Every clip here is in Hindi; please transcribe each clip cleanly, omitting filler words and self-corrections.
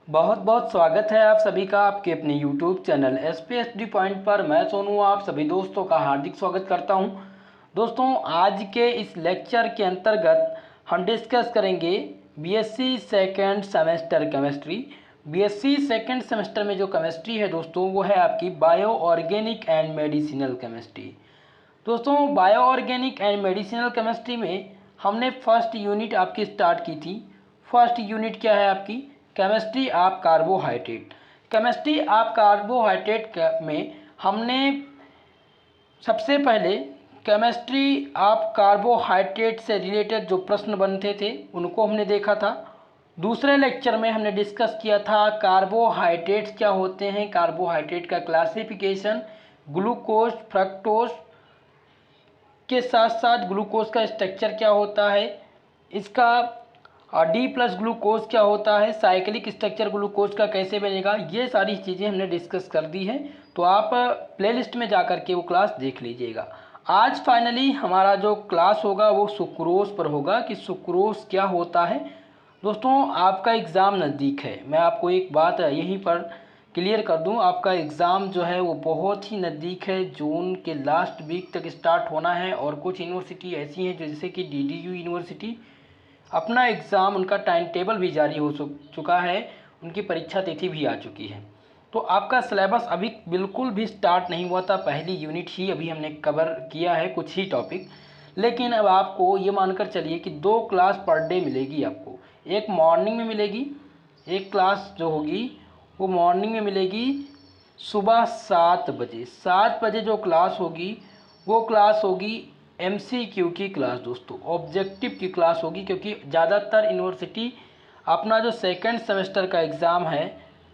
बहुत बहुत स्वागत है आप सभी का आपके अपने YouTube चैनल SPSD पॉइंट पर। मैं सोनू आप सभी दोस्तों का हार्दिक स्वागत करता हूं। दोस्तों, आज के इस लेक्चर के अंतर्गत हम डिस्कस करेंगे BSc second semester chemistry. BSc second semester में जो केमिस्ट्री है दोस्तों, वो है आपकी bio organic and medicinal chemistry. दोस्तों, bio organic and medicinal chemistry में हमने फर्स्ट यूनिट आपकी स्टार्ट की थी। फर्स्ट यूनिट क्या है आपकी? Chemistry of carbohydrate. Chemistry of carbohydrate में हमने सबसे पहले केमिस्ट्री ऑफ कार्बोहाइड्रेट से रिलेटेड जो प्रश्न बनते थे उनको हमने देखा था। दूसरे लेक्चर में हमने डिस्कस किया था कार्बोहाइड्रेट्स क्या होते हैं, कार्बोहाइड्रेट का क्लासिफिकेशन, ग्लूकोज, फ्रक्टोज के साथ साथ ग्लूकोज का स्ट्रक्चर क्या होता है, इसका डी प्लस ग्लूकोज क्या होता है, साइक्लिक स्ट्रक्चर ग्लूकोज का कैसे बनेगा, ये सारी चीज़ें हमने डिस्कस कर दी हैं। तो आप प्लेलिस्ट में जा कर के वो क्लास देख लीजिएगा। आज फाइनली हमारा जो क्लास होगा वो सुक्रोज पर होगा कि सुक्रोज क्या होता है। दोस्तों, आपका एग्ज़ाम नज़दीक है। मैं आपको एक बात यहीं पर क्लियर कर दूं, आपका एग्ज़ाम जो है वो बहुत ही नज़दीक है। जून के लास्ट वीक तक स्टार्ट होना है और कुछ यूनिवर्सिटी ऐसी हैं जैसे कि DDU यूनिवर्सिटी, अपना एग्ज़ाम उनका टाइम टेबल भी जारी हो चुका है, उनकी परीक्षा तिथि भी आ चुकी है। तो आपका सिलेबस अभी बिल्कुल भी स्टार्ट नहीं हुआ था, पहली यूनिट ही अभी हमने कवर किया है, कुछ ही टॉपिक। लेकिन अब आपको ये मानकर चलिए कि 2 क्लास पर डे मिलेगी आपको। एक मॉर्निंग में मिलेगी, एक क्लास जो होगी वो मॉर्निंग में मिलेगी सुबह 7 बजे। 7 बजे जो क्लास होगी वो क्लास होगी MCQ की क्लास दोस्तों, ऑब्जेक्टिव की क्लास होगी, क्योंकि ज़्यादातर यूनिवर्सिटी अपना जो सेकंड सेमेस्टर का एग्ज़ाम है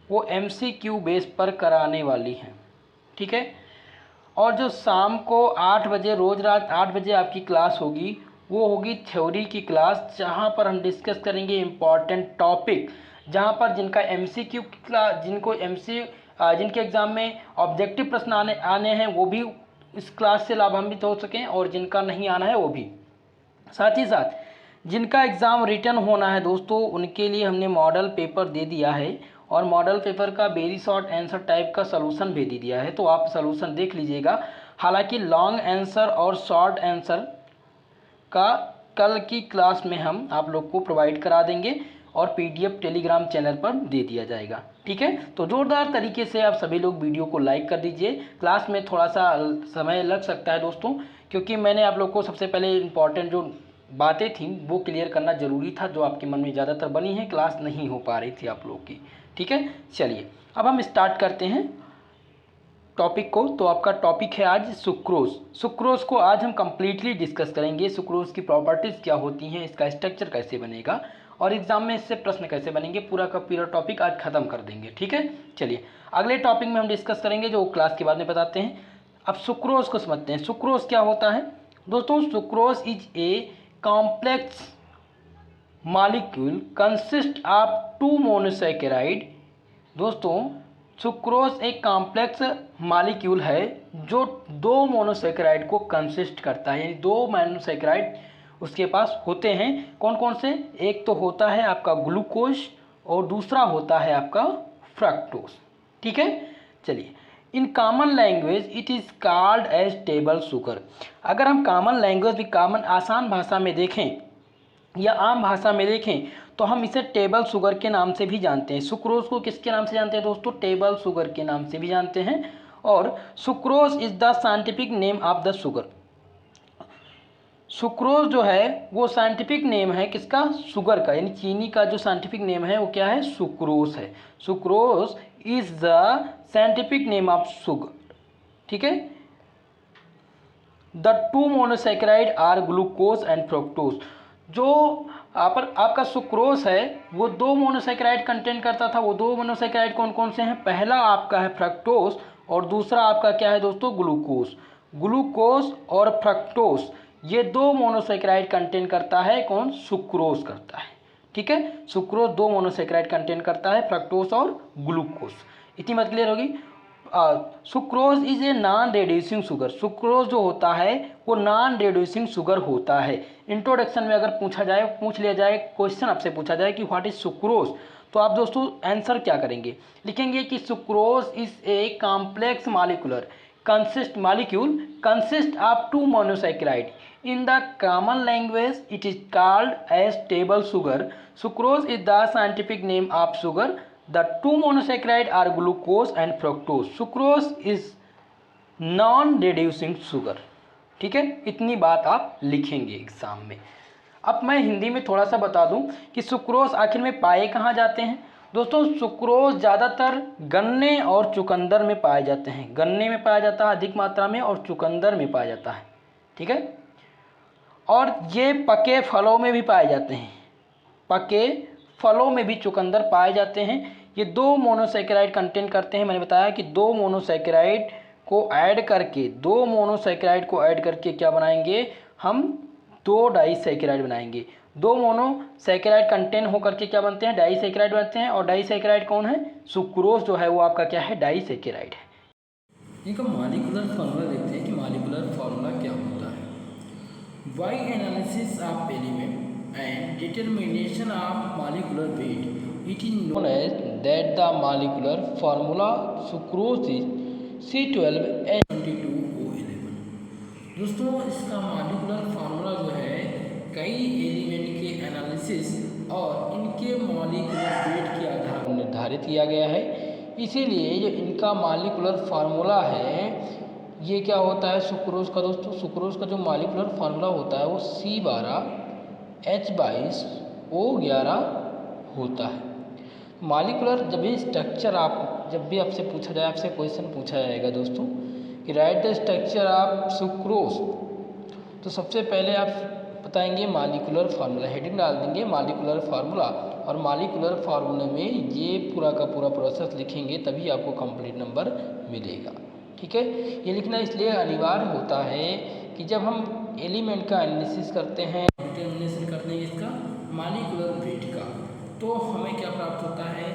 वो MCQ बेस पर कराने वाली हैं, ठीक है। और जो शाम को 8 बजे, रोज़ रात 8 बजे आपकी क्लास होगी वो होगी थ्योरी की क्लास, जहाँ पर हम डिस्कस करेंगे इम्पॉर्टेंट टॉपिक, जहाँ पर जिनका MCQ की क्लास, जिनके एग्ज़ाम में ऑब्जेक्टिव प्रश्न आने हैं वो भी इस क्लास से लाभान्वित हो सकें, और जिनका नहीं आना है वो भी। साथ ही साथ जिनका एग्ज़ाम रिटर्न होना है दोस्तों, उनके लिए हमने मॉडल पेपर दे दिया है, और मॉडल पेपर का वेरी शॉर्ट आंसर टाइप का सलूशन भी दे दिया है। तो आप सलूशन देख लीजिएगा। हालांकि लॉन्ग आंसर और शॉर्ट आंसर का कल की क्लास में हम आप लोग को प्रोवाइड करा देंगे और PDF टेलीग्राम चैनल पर दे दिया जाएगा, ठीक है। तो ज़ोरदार तरीके से आप सभी लोग वीडियो को लाइक कर दीजिए। क्लास में थोड़ा सा समय लग सकता है दोस्तों, क्योंकि मैंने आप लोग को सबसे पहले इंपॉर्टेंट जो बातें थी वो क्लियर करना ज़रूरी था, जो आपके मन में ज़्यादातर बनी है, क्लास नहीं हो पा रही थी आप लोग की, ठीक है। चलिए अब हम स्टार्ट करते हैं टॉपिक को। तो आपका टॉपिक है आज सुक्रोज। सुक्रोज को आज हम कंप्लीटली डिस्कस करेंगे। सुक्रोज की प्रॉपर्टीज़ क्या होती हैं, इसका स्ट्रक्चर कैसे बनेगा और एग्जाम में इससे प्रश्न कैसे बनेंगे, पूरा का पूरा टॉपिक आज खत्म कर देंगे, ठीक है। चलिए अगले टॉपिक में हम डिस्कस करेंगे जो क्लास के बाद में बताते हैं। अब सुक्रोज को समझते हैं। सुक्रोज क्या होता है दोस्तों? Sucrose is a complex molecule consist of 2 monosaccharide. दोस्तों, सुक्रोज एक कॉम्प्लेक्स मॉलिक्यूल है जो 2 मोनोसैकेराइड को कंसिस्ट करता है, यानी 2 मोनोसैकेराइड उसके पास होते हैं। कौन कौन से? एक तो होता है आपका ग्लूकोज और दूसरा होता है आपका फ्रक्टोज, ठीक है। चलिए, in common language it is called as table sugar. अगर हम कॉमन लैंग्वेज भी कॉमन आसान भाषा में देखें या आम भाषा में देखें तो हम इसे टेबल शुगर के नाम से भी जानते हैं। सुक्रोज को किसके नाम से जानते हैं दोस्तों? टेबल शुगर के नाम से भी जानते हैं। और sucrose is the scientific name of the sugar. Sucrose जो है वो साइंटिफिक नेम है किसका? शुगर का, यानी चीनी का जो साइंटिफिक नेम है वो क्या है? सुक्रोज है। Sucrose is the scientific name of sugar, ठीक है। The 2 monosaccharide are glucose and fructose. जो आपका सुक्रोज है वो 2 मोनोसैकेराइड कंटेन करता था। वो 2 मोनोसैकेराइड कौन कौन से हैं? पहला आपका है फ्रक्टोज और दूसरा आपका क्या है दोस्तों? ग्लूकोज। ग्लूकोज और फ्रक्टोज ये 2 मोनोसैकेराइड कंटेन करता है। कौन? सुक्रोज करता है, ठीक है। सुक्रोज 2 मोनोसैकेराइड कंटेन करता है, फ्रक्टोज और ग्लूकोज। इतनी बात क्लियर होगी। Sucrose is a non reducing sugar. Sucrose जो होता है वो नॉन रेड्यूसिंग शुगर होता है। इंट्रोडक्शन में अगर पूछ लिया जाए, क्वेश्चन आपसे पूछा जाए कि व्हाट इज सुक्रोज, तो आप दोस्तों आंसर क्या करेंगे, लिखेंगे कि sucrose is a complex molecule consist of 2 monosaccharide. In the common language, it is called as table sugar. Sucrose is the scientific name of sugar. The 2 monosaccharides are glucose and fructose. Sucrose is non-reducing sugar. ठीक है, इतनी बात आप लिखेंगे एग्जाम में। अब मैं हिंदी में थोड़ा सा बता दूं कि सुक्रोज आखिर में पाए कहाँ जाते हैं। दोस्तों सुक्रोज ज़्यादातर गन्ने और चुकंदर में पाए जाते हैं। गन्ने में पाया जाता है अधिक मात्रा में और चुकंदर में पाया जाता है। ठीक है, और ये पके फलों में भी पाए जाते हैं। पके फलों में भी चुकंदर पाए जाते हैं। ये 2 मोनोसैकेराइड कंटेन करते हैं। मैंने बताया कि 2 मोनोसैकेराइड को ऐड करके क्या बनाएंगे हम, 2 डाइसैकेराइड बनाएंगे। 2 मोनोसैकेराइड कंटेन होकर के क्या बनते हैं, डाइसैकेराइड बनते हैं। और डाइसैकेराइड कौन है, सुक्रोज जो है वो आपका क्या है, डाइसैकेराइड है। इनका मॉलिक्यूलर फार्मूला देखते हैं कि मॉलिक्यूलर फार्मूला क्या होता है। By analysis of element and determination of molecular weight, it is known as that the molecular formula sucrose is C12H22O11। दोस्तों इसका मॉलिक्यूलर फार्मूला जो है कई एलिमेंट के एनालिसिस और इनके मॉलिक्यूलर वेट के आधार पर निर्धारित किया गया है। इसीलिए जो इनका मॉलिक्यूलर फार्मूला है ये क्या होता है सुक्रोज का। दोस्तों सुक्रोज का जो मॉलिक्यूलर फार्मूला होता है वो C12H22O11 होता है। मॉलिक्यूलर जब भी स्ट्रक्चर जब भी आपसे पूछा जाए, आपसे क्वेश्चन पूछा जाएगा दोस्तों कि right the structure of sucrose, तो सबसे पहले आप बताएंगे मॉलिक्यूलर फार्मूला, हेडिंग डाल देंगे मॉलिक्यूलर फार्मूला। और मॉलिक्यूलर फार्मूले में ये पूरा का पूरा प्रोसेस लिखेंगे तभी आपको कंप्लीट नंबर मिलेगा। ठीक है, ये लिखना इसलिए अनिवार्य होता है कि जब हम एलिमेंट का एनालिसिस करते हैं, डिटर्मिनेशन करते हैं इसका मॉलिक्यूलर वेट का, तो हमें क्या प्राप्त होता है,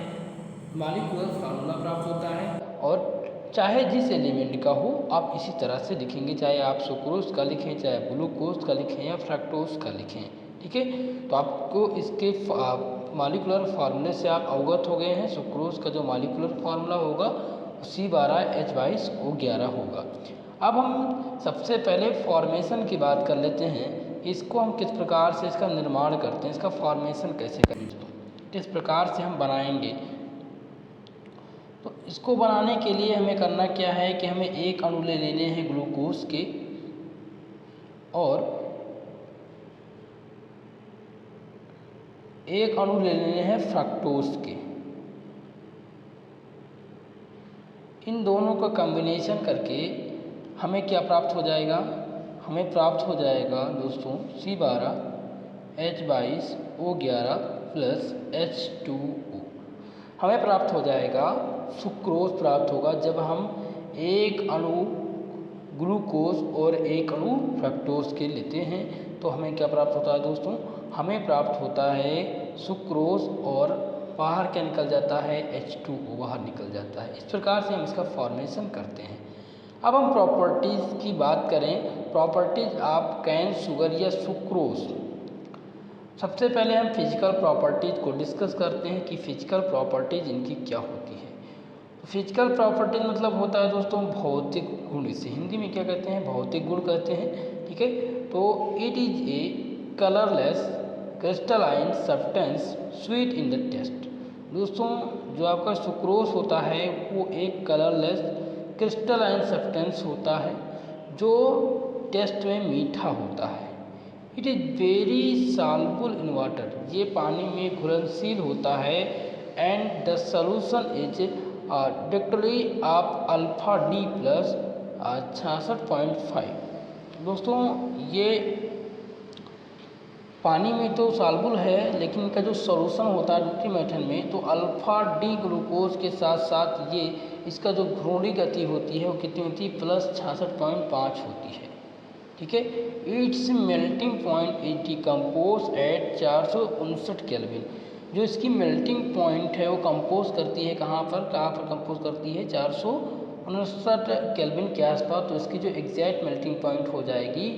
मॉलिक्यूलर फार्मूला प्राप्त होता है। और चाहे जिस एलिमेंट का हो आप इसी तरह से लिखेंगे, चाहे आप सुक्रोज का लिखें, चाहे ग्लूकोज का लिखें या फ्रक्टोज का लिखें। ठीक है, तो आपको इसके मॉलिक्यूलर फार्मूले से आप अवगत हो गए हैं। सुक्रोज का जो मॉलिक्यूलर फार्मूला होगा C12H22O11 होगा। अब हम सबसे पहले फॉर्मेशन की बात कर लेते हैं, इसको हम किस प्रकार से इसका निर्माण करते हैं, इसका फॉर्मेशन कैसे करेंगे, किस प्रकार से हम बनाएंगे। तो इसको बनाने के लिए हमें करना क्या है कि हमें एक अणु ले लेने हैं ग्लूकोज के और एक अणु ले लेने हैं फ्रक्टोज के। इन दोनों का कॉम्बिनेशन करके हमें क्या प्राप्त हो जाएगा, हमें प्राप्त हो जाएगा दोस्तों C12H22O11 प्लस H2O। हमें प्राप्त हो जाएगा सुक्रोज प्राप्त होगा जब हम एक अणु ग्लूकोज और एक अणु फ्रक्टोज के लेते हैं। तो हमें क्या प्राप्त होता है दोस्तों, हमें प्राप्त होता है सुक्रोज और बाहर क्या निकल जाता है, H2O बाहर निकल जाता है। इस प्रकार से हम इसका फॉर्मेशन करते हैं। अब हम प्रॉपर्टीज़ की बात करें, प्रॉपर्टीज़ ऑफ कैन शुगर या सुक्रोज। सबसे पहले हम फिजिकल प्रॉपर्टीज़ को डिस्कस करते हैं कि फिजिकल प्रॉपर्टीज़ इनकी क्या होती है। फिजिकल प्रॉपर्टीज मतलब होता है दोस्तों भौतिक गुण, इसे हिंदी में क्या कहते हैं, भौतिक गुण कहते हैं। ठीक है, तो it is a colourless crystalline substance sweet in the taste. दोस्तों जो आपका सुक्रोज होता है वो एक कलरलेस क्रिस्टलाइन सब्सटेंस होता है जो टेस्ट में मीठा होता है। It is very soluble in water, ये पानी में घुलनशील होता है। And the solution is directly of alpha D plus 66.5। दोस्तों ये पानी में तो सॉल्युबल है लेकिन इनका जो सॉल्यूशन होता है दूसरी मेथड में तो अल्फा डी ग्लूकोज के साथ साथ ये इसका जो घूर्णी गति होती है वो कितनी होती है, प्लस 66.5 होती है। ठीक है, its melting point is decompose at 459 kelvin. जो इसकी मेल्टिंग पॉइंट है वो कंपोज करती है कहाँ पर कंपोज करती है 459 केल्विन के आसपास। तो इसकी जो एग्जैक्ट मेल्टिंग पॉइंट हो जाएगी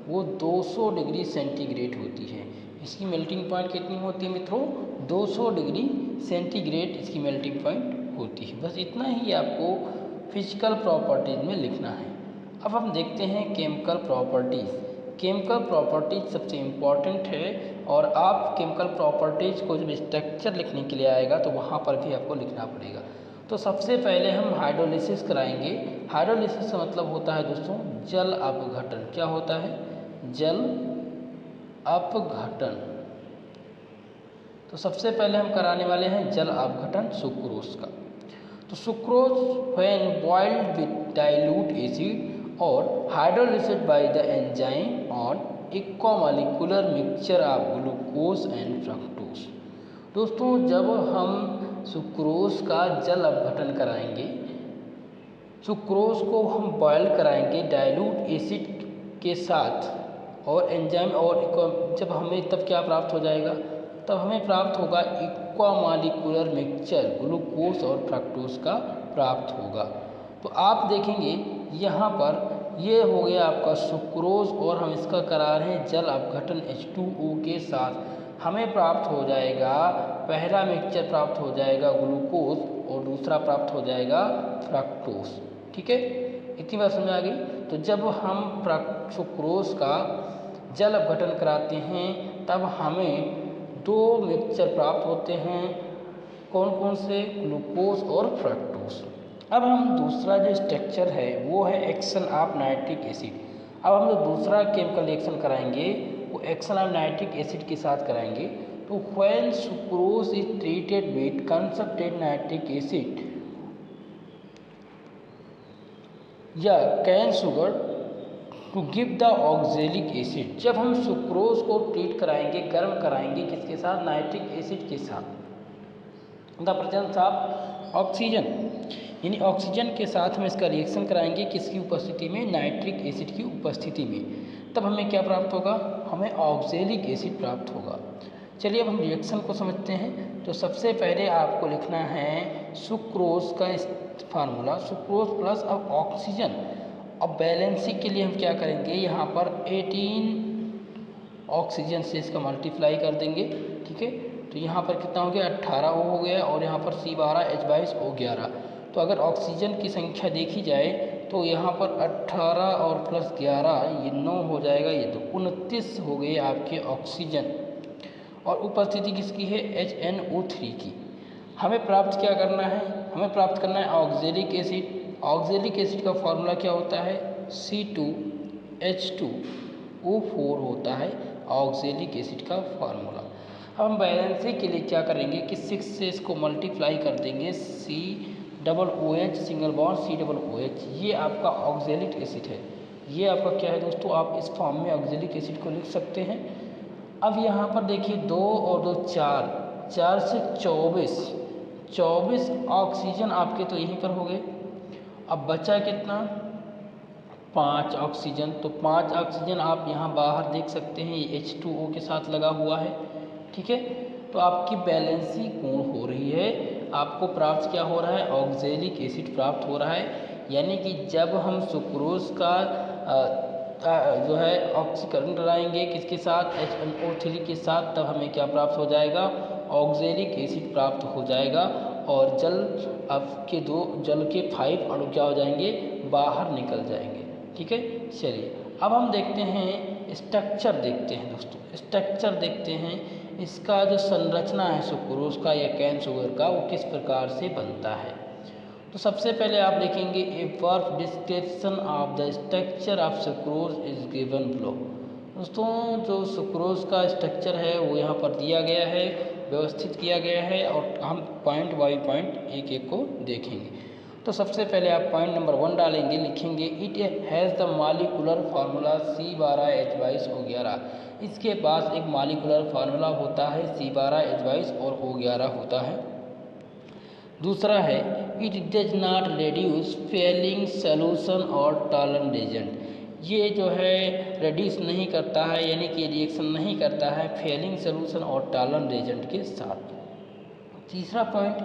वो 200 डिग्री सेंटीग्रेड होती है। इसकी मेल्टिंग पॉइंट कितनी होती है मित्रों, 200 डिग्री सेंटीग्रेड इसकी मेल्टिंग पॉइंट होती है। बस इतना ही आपको फिजिकल प्रॉपर्टीज़ में लिखना है। अब हम देखते हैं केमिकल प्रॉपर्टीज़। केमिकल प्रॉपर्टीज़ सबसे इम्पॉर्टेंट है और आप केमिकल प्रॉपर्टीज़ को जब स्ट्रक्चर लिखने के लिए आएगा तो वहाँ पर भी आपको लिखना पड़ेगा। तो सबसे पहले हम हाइड्रोलिसिस कराएंगे। हाइड्रोलिसिस का मतलब होता है दोस्तों जल अपघटन। क्या होता है? जल अपघटन। तो सबसे पहले हम कराने वाले हैं जल अपघटन सुक्रोज का। तो sucrose when boiled with dilute acid और hydrolysis by the enzyme on equimolecular mixture of glucose and fructose. दोस्तों जब हम सुक्रोज का जल अपघटन कराएंगे, सुक्रोज को हम बॉयल कराएंगे डाइल्यूट एसिड के साथ और एंजाइम और जब हमें तब क्या प्राप्त हो जाएगा? तब हमें प्राप्त होगा इक्वामोलिकुलर मिक्सचर ग्लूकोज और फ्रक्टोज का प्राप्त होगा। तो आप देखेंगे यहाँ पर ये हो गया आपका सुक्रोज और हम इसका करा रहे हैं जल अपघटन H2O के साथ। हमें प्राप्त हो जाएगा पहला मिक्सचर प्राप्त हो जाएगा ग्लूकोज और दूसरा प्राप्त हो जाएगा फ्रक्टोज। ठीक है, इतनी बात समझ आ गई। तो जब हम सुक्रोज का जल अपघटन कराते हैं तब हमें दो मिक्सचर प्राप्त होते हैं। कौन कौन से? ग्लूकोज और फ्रक्टोज। अब हम दूसरा जो स्ट्रक्चर है वो है एक्शन ऑफ नाइट्रिक एसिड। अब हम जो दूसरा केमिकल रिएक्शन कराएंगे वो एक्शन ऑफ नाइट्रिक एसिड के साथ कराएंगे। तो when sucrose is treated with concentrated nitric acid या cane sugar to give the oxalic acid. जब हम सुक्रोज को ट्रीट कराएंगे, गर्म कराएंगे, किसके साथ? नाइट्रिक एसिड के साथ। द प्रेजेंस ऑफ ऑक्सीजन, यानी ऑक्सीजन के साथ हम इसका रिएक्शन कराएंगे किसकी उपस्थिति में? नाइट्रिक एसिड की उपस्थिति में। तब हमें क्या प्राप्त होगा? हमें ऑक्जेलिक एसिड प्राप्त होगा। चलिए अब हम रिएक्शन को समझते हैं। तो सबसे पहले आपको लिखना है सुक्रोज का फार्मूला, सुक्रोज प्लस अब ऑक्सीजन। अब बैलेंसिंग के लिए हम क्या करेंगे? यहाँ पर 18 ऑक्सीजन से इसका मल्टीप्लाई कर देंगे। ठीक है, तो यहाँ पर कितना हो गया? 18 हो गया और यहाँ पर C12H22O11। तो अगर ऑक्सीजन की संख्या देखी जाए तो यहाँ पर 18 और प्लस 11 ये 9 हो जाएगा, ये तो 29 हो गए आपके ऑक्सीजन। और उपस्थिति किसकी है? HNO3 की। हमें प्राप्त क्या करना है? हमें प्राप्त करना है ऑक्जेलिक एसिड। ऑक्जेलिक एसिड का फॉर्मूला क्या होता है? C2H2O4 होता है ऑक्जेलिक एसिड का फार्मूला। अब हम बैलेंसिंग के लिए क्या करेंगे कि 6 से इसको मल्टीप्लाई कर देंगे। COOH सिंगल बॉन्ड COOH, ये आपका ऑक्जेलिक एसिड है। ये आपका क्या है दोस्तों? आप इस फॉर्म में ऑक्जेलिक एसिड को लिख सकते हैं। अब यहाँ पर देखिए 2 और 2 4, 4 से 24 ऑक्सीजन आपके तो यहीं पर हो गए। अब बचा कितना? 5 ऑक्सीजन। तो 5 ऑक्सीजन आप यहाँ बाहर देख सकते हैं, ये H2O के साथ लगा हुआ है। ठीक है, तो आपकी बैलेंसिंग पूर्ण हो रही है। आपको प्राप्त क्या हो रहा है? ऑक्जेलिक एसिड प्राप्त हो रहा है। यानी कि जब हम सुक्रोज का जो है ऑक्सीकरण कराएंगे किसके साथ? HNO3 के साथ, तब हमें क्या प्राप्त हो जाएगा? ऑक्जेलिक एसिड प्राप्त हो जाएगा और जल आपके जल के 5 अणु क्या हो जाएंगे? बाहर निकल जाएंगे। ठीक है, चलिए अब हम देखते हैं स्ट्रक्चर, देखते हैं दोस्तों स्ट्रक्चर देखते हैं इसका जो संरचना है सुक्रोज का या कैन शुगर का वो किस प्रकार से बनता है। तो सबसे पहले आप देखेंगे a work description of the structure of sucrose is given below. दोस्तों जो सुक्रोज का स्ट्रक्चर है वो यहाँ पर दिया गया है, व्यवस्थित किया गया है और हम पॉइंट बाई पॉइंट एक एक को देखेंगे। तो सबसे पहले आप पॉइंट नंबर 1 डालेंगे, लिखेंगे it has the molecular formula C12H22O11। इसके पास एक मॉलिक्यूलर फार्मूला होता है C12H22 और O11 होता है। दूसरा है it does not reduce Fehling solution और टॉलरेंट एजेंट। ये जो है रिड्यूस नहीं करता है, यानी कि रिएक्शन नहीं करता है फेलिंग सॉल्यूशन और टॉलरेंट एजेंट के साथ। तीसरा point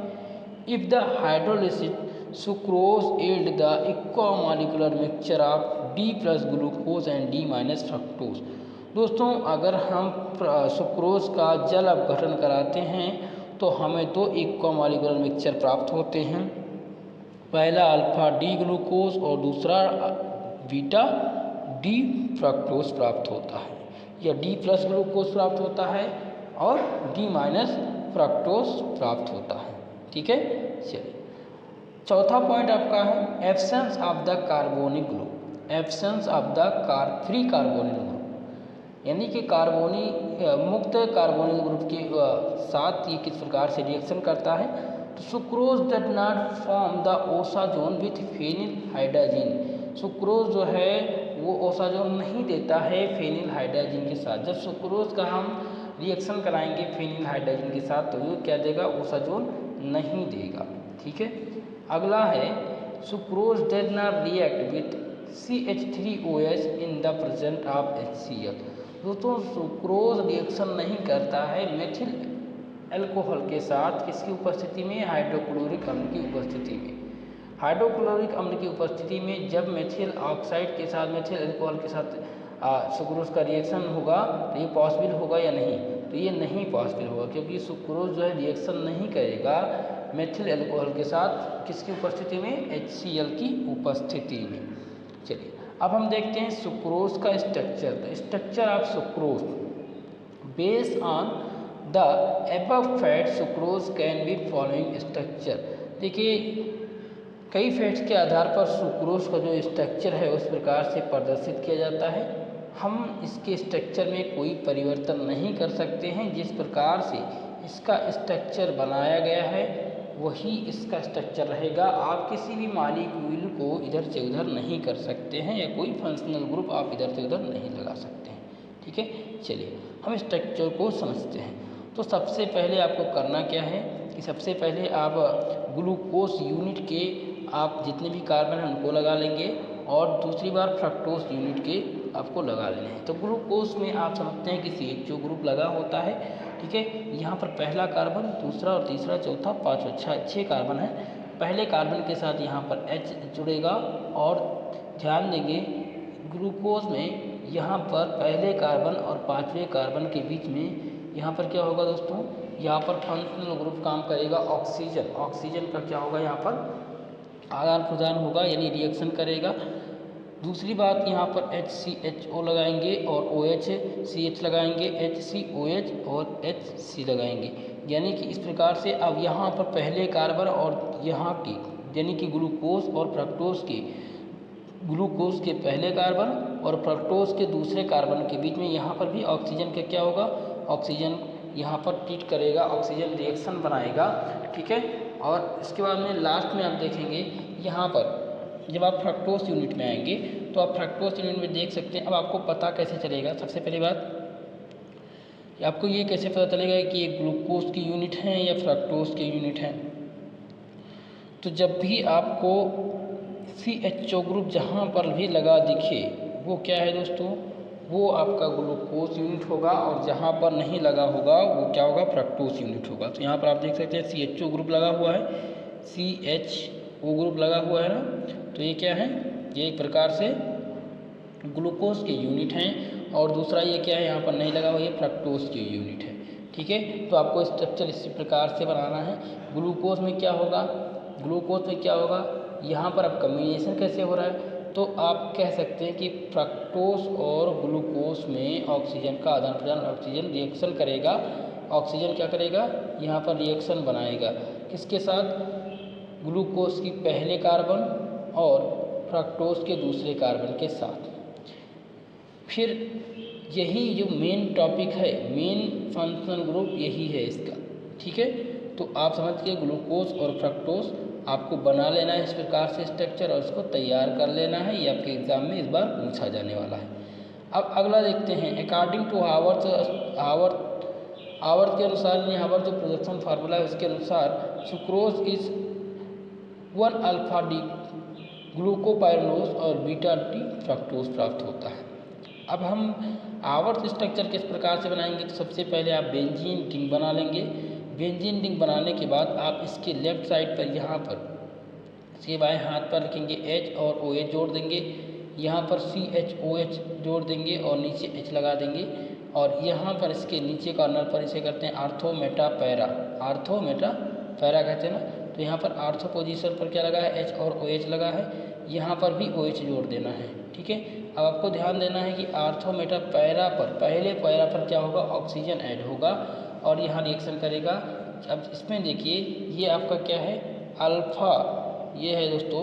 if the hydrolysis sucrose yield the equimolecular mixture of D plus glucose and D minus fructose. दोस्तों अगर हम सुक्रोज का जल अपघटन कराते हैं तो हमें दो इक्वामोलिकुलर मिक्सचर प्राप्त होते हैं। पहला अल्फा डी ग्लूकोज और दूसरा बीटा डी फ्रक्टोज प्राप्त होता है, या डी प्लस ग्लूकोज प्राप्त होता है और डी माइनस फ्रक्टोज प्राप्त होता है। ठीक है, चलिए चौथा पॉइंट आपका है absence of the carbonic group. Absence of the free carbonyl group, यानी कि मुक्त कार्बोनिल ग्रुप के साथ ये किस प्रकार से रिएक्शन करता है। तो sucrose does not form the osazone with phenyl hydrogen. Sucrose जो है वो ओसाजोन नहीं देता है फेनिल हाइड्रोजन के साथ। जब सुक्रोज का हम रिएक्शन कराएंगे फेनिल हाइड्रोजन के साथ तो वो क्या देगा, ओसाजोन नहीं देगा। ठीक है, अगला है sucrose does not react with CH3OH in the presence of HCl। दोस्तों सुक्रोज रिएक्शन नहीं करता है मेथिल अल्कोहल के साथ, किसकी उपस्थिति में, हाइड्रोक्लोरिक अम्ल की उपस्थिति में। हाइड्रोक्लोरिक अम्ल की उपस्थिति में जब मेथिल ऑक्साइड के साथ मेथिल अल्कोहल के साथ सुक्रोज का रिएक्शन होगा तो ये पॉसिबल होगा या नहीं, तो ये नहीं पॉसिबल होगा, क्योंकि सुक्रोज जो है रिएक्शन नहीं करेगा मेथिल अल्कोहल के साथ, किसकी उपस्थिति में, HCl की उपस्थिति में। चलिए अब हम देखते हैं सुक्रोज का structure. The structure of sucrose based on the above fat sucrose can be following structure. देखिए कई फैट्स के आधार पर सुक्रोज का जो स्ट्रक्चर है उस प्रकार से प्रदर्शित किया जाता है। हम इसके स्ट्रक्चर में कोई परिवर्तन नहीं कर सकते हैं, जिस प्रकार से इसका स्ट्रक्चर बनाया गया है वही इसका स्ट्रक्चर रहेगा। आप किसी भी मॉलिक्यूल को इधर से उधर नहीं कर सकते हैं, या कोई फंक्शनल ग्रुप आप इधर से उधर नहीं लगा सकते हैं। ठीक है, चलिए हम स्ट्रक्चर को समझते हैं। तो सबसे पहले आपको करना क्या है कि सबसे पहले आप ग्लूकोज यूनिट के आप जितने भी कार्बन हैं उनको लगा लेंगे, और दूसरी बार फ्रक्टोज यूनिट के आपको लगा लेने हैं। तो ग्लूकोज में आप समझते हैं कि CHO ग्रुप लगा होता है। ठीक है, यहाँ पर पहला कार्बन, दूसरा और तीसरा, चौथा, पाँचवा, 6 कार्बन है। पहले कार्बन के साथ यहाँ पर H जुड़ेगा, और ध्यान देंगे ग्लूकोज में यहाँ पर पहले कार्बन और पाँचवें कार्बन के बीच में यहाँ पर क्या होगा दोस्तों, यहाँ पर फंक्शनल ग्रुप काम करेगा ऑक्सीजन। ऑक्सीजन का क्या होगा, यहाँ पर आदान प्रदान होगा, यानी रिएक्शन करेगा। दूसरी बात यहाँ पर HCHO लगाएंगे और OH लगाएंगे, HCOH और HC लगाएंगे, यानी कि इस प्रकार से अब यहाँ पर पहले कार्बन और यहाँ की यानी कि ग्लूकोज और फ्रक्टोज के, ग्लूकोज के पहले कार्बन और फ्रक्टोज के दूसरे कार्बन के बीच में यहाँ पर भी ऑक्सीजन का क्या होगा, ऑक्सीजन यहाँ पर ट्रीट करेगा, ऑक्सीजन रिएक्शन बनाएगा। ठीक है, और इसके बाद में लास्ट में आप देखेंगे यहाँ पर जब आप फ्रक्टोज यूनिट में आएंगे तो आप फ्रक्टोज यूनिट में देख सकते हैं। अब आपको पता कैसे चलेगा, सबसे पहली बात आपको ये कैसे पता चलेगा कि ये ग्लूकोज की यूनिट हैं या फ्रक्टोज के यूनिट हैं। तो जब भी आपको CHO ग्रुप जहाँ पर भी लगा दिखे वो क्या है दोस्तों, वो आपका ग्लूकोज यूनिट होगा, और जहाँ पर नहीं लगा होगा वो क्या होगा, फ्रक्टोज यूनिट होगा। तो यहाँ पर आप देख सकते हैं CHO ग्रुप लगा हुआ है, CHO ग्रुप लगा हुआ है ना, तो ये क्या है, ये एक प्रकार से ग्लूकोज के यूनिट हैं, और दूसरा ये क्या है, यहाँ पर नहीं लगा हुआ, ये फ्रक्टोज के यूनिट है। ठीक है, तो आपको स्ट्रक्चर इसी प्रकार से बनाना है। ग्लूकोज में क्या होगा, ग्लूकोज में क्या होगा, यहाँ पर अब कम्बिनेशन कैसे हो रहा है, तो आप कह सकते हैं कि फ्रक्टोज और ग्लूकोज में ऑक्सीजन का आदान प्रदान, ऑक्सीजन रिएक्शन करेगा, ऑक्सीजन क्या करेगा, यहाँ पर रिएक्शन बनाएगा, किसके साथ, ग्लूकोज की पहले कार्बन और फ्रक्टोज के दूसरे कार्बन के साथ। फिर यही जो मेन टॉपिक है, मेन फंक्शनल ग्रुप यही है इसका। ठीक है, तो आप समझ के ग्लूकोज और फ्रक्टोज आपको बना लेना है इस प्रकार से स्ट्रक्चर, और उसको तैयार कर लेना है, ये आपके एग्जाम में इस बार पूछा जाने वाला है। अब अगला देखते हैं, अकॉर्डिंग टू हावर्थ के अनुसार, यानी हावर्थ जो प्रोडक्शन फार्मूला है उसके अनुसार सुक्रोज इज 1 अल्फा डी ग्लूकोपाइरोनोज और बीटा डी फ्रक्टोज प्राप्त होता है। अब हम आवर्त स्ट्रक्चर किस प्रकार से बनाएंगे, तो सबसे पहले आप बेंजीन रिंग बना लेंगे। बेंजीन रिंग बनाने के बाद आप इसके लेफ्ट साइड पर यहाँ पर इसके बाएं हाथ पर रखेंगे H और OH जोड़ देंगे, यहाँ पर CHOH जोड़ देंगे और नीचे H लगा देंगे। और यहाँ पर इसके नीचे कॉर्नर पर इसे करते हैं ortho Meta para, ortho Meta para कहते हैं ना। तो यहाँ पर आर्थो पोजीशन पर क्या लगा है, एच और ओ एच लगा है, यहाँ पर भी ओ एच जोड़ देना है। ठीक है, अब आपको ध्यान देना है कि आर्थो मेटा पैरा पर, पहले पैरा पर क्या होगा, ऑक्सीजन ऐड होगा और यहाँ रिएक्शन करेगा। अब इसमें देखिए ये आपका क्या है, अल्फ़ा, ये है दोस्तों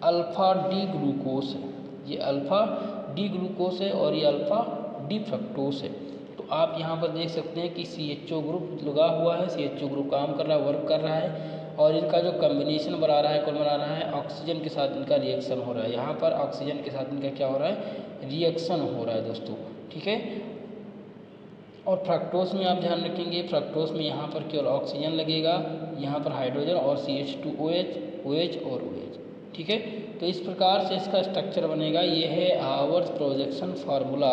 अल्फ़ा डी ग्लूकोस है, ये अल्फ़ा डी ग्लूकोस है और ये अल्फ़ा डी फ्रक्टोस है। तो आप यहाँ पर देख सकते हैं कि CHO ग्रुप लगा हुआ है, CHO ग्रुप काम कर रहा है, वर्क कर रहा है और इनका जो कम्बिनेशन बना रहा है, कौन बना रहा है, ऑक्सीजन के साथ इनका रिएक्शन हो रहा है। यहाँ पर ऑक्सीजन के साथ इनका क्या हो रहा है, रिएक्शन हो रहा है दोस्तों। ठीक है, और फ्रक्टोस में आप ध्यान रखेंगे, फ्रक्टोस में यहाँ पर केवल ऑक्सीजन लगेगा, यहाँ पर हाइड्रोजन और CH2OH, OH और OH। ठीक है, तो इस प्रकार से इसका स्ट्रक्चर बनेगा। ये है our projection formula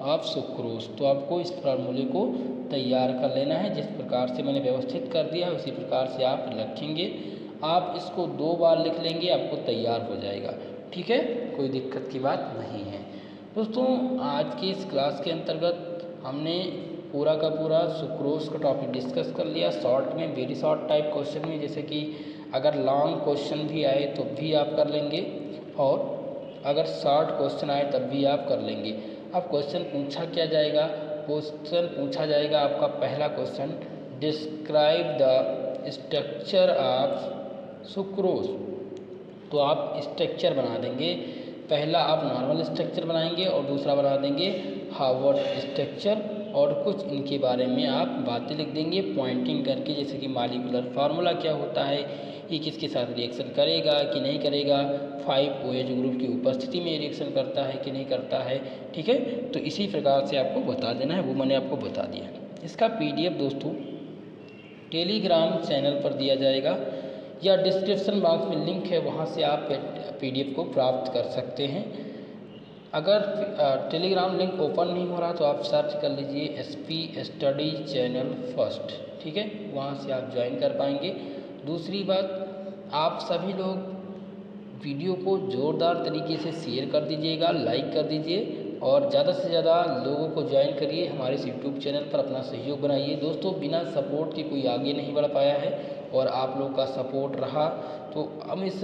of sucrose. तो आपको इस फार्मूले को तैयार कर लेना है, जिस प्रकार से मैंने व्यवस्थित कर दिया है उसी प्रकार से आप लिखेंगे। आप इसको 2 बार लिख लेंगे, आपको तैयार हो जाएगा। ठीक है, कोई दिक्कत की बात नहीं है दोस्तों। आज की इस क्लास के अंतर्गत हमने पूरा का पूरा सुक्रोज का टॉपिक डिस्कस कर लिया, शॉर्ट में, वेरी शॉर्ट टाइप क्वेश्चन में, जैसे कि अगर लॉन्ग क्वेश्चन भी आए तो भी आप कर लेंगे और अगर शॉर्ट क्वेश्चन आए तब भी आप कर लेंगे। अब क्वेश्चन पूछा क्या जाएगा, क्वेश्चन पूछा जाएगा आपका पहला question, describe the structure of sucrose. तो आप स्ट्रक्चर बना देंगे, पहला आप नॉर्मल स्ट्रक्चर बनाएंगे और दूसरा बना देंगे हार्वर्ड स्ट्रक्चर और कुछ इनके बारे में आप बातें लिख देंगे पॉइंटिंग करके, जैसे कि मॉलिक्यूलर फार्मूला क्या होता है, ये किसके साथ रिएक्शन करेगा कि नहीं करेगा, 5OH ग्रुप की उपस्थिति में रिएक्शन करता है कि नहीं करता है। ठीक है, तो इसी प्रकार से आपको बता देना है, वो मैंने आपको बता दिया। इसका PDF दोस्तों टेलीग्राम चैनल पर दिया जाएगा या डिस्क्रिप्शन बॉक्स में लिंक है, वहाँ से आप PDF को प्राप्त कर सकते हैं। अगर टेलीग्राम लिंक ओपन नहीं हो रहा तो आप सर्च कर लीजिए SP स्टडी चैनल फर्स्ट। ठीक है, वहाँ से आप ज्वाइन कर पाएंगे। दूसरी बात, आप सभी लोग वीडियो को ज़ोरदार तरीके से शेयर कर दीजिएगा, लाइक कर दीजिए और ज़्यादा से ज़्यादा लोगों को ज्वाइन करिए, हमारे इस YouTube चैनल पर अपना सहयोग बनाइए। दोस्तों बिना सपोर्ट के कोई आगे नहीं बढ़ पाया है और आप लोग का सपोर्ट रहा तो हम इस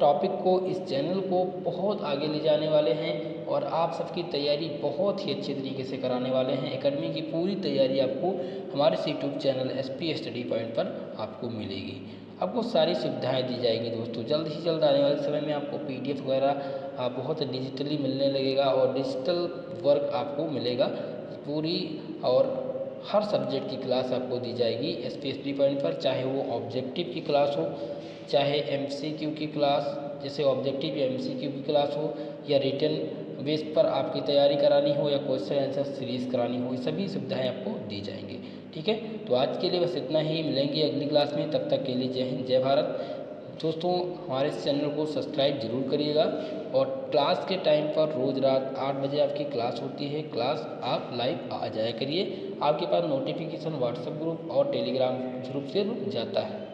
टॉपिक को, इस चैनल को बहुत आगे ले जाने वाले हैं और आप सबकी तैयारी बहुत ही अच्छे तरीके से कराने वाले हैं। एकेडमी की पूरी तैयारी आपको हमारे YouTube channel SP study point पर आपको मिलेगी, आपको सारी सुविधाएं दी जाएगी। दोस्तों जल्द ही जल्द आने वाले समय में आपको PDF वगैरह बहुत डिजिटली मिलने लगेगा और डिजिटल वर्क आपको मिलेगा पूरी, और हर सब्जेक्ट की क्लास आपको दी जाएगी SP स्टडी पॉइंट पर, चाहे वो ऑब्जेक्टिव की क्लास हो, चाहे MCQ की क्लास, जैसे ऑब्जेक्टिव या MCQ की क्लास हो, या रिटन बेस पर आपकी तैयारी करानी हो या क्वेश्चन आंसर सीरीज करानी हो, ये सभी सुविधाएं आपको दी जाएंगी। ठीक है, तो आज के लिए बस इतना ही, मिलेंगे अगली क्लास में, तब तक के लिए जय हिंद, जय भारत। दोस्तों हमारे इस चैनल को सब्सक्राइब जरूर करिएगा और क्लास के टाइम पर रोज़ रात 8 बजे आपकी क्लास होती है, क्लास आप लाइव आ जाया करिए। आपके पास नोटिफिकेशन व्हाट्सएप ग्रुप और टेलीग्राम ग्रुप से जाता है।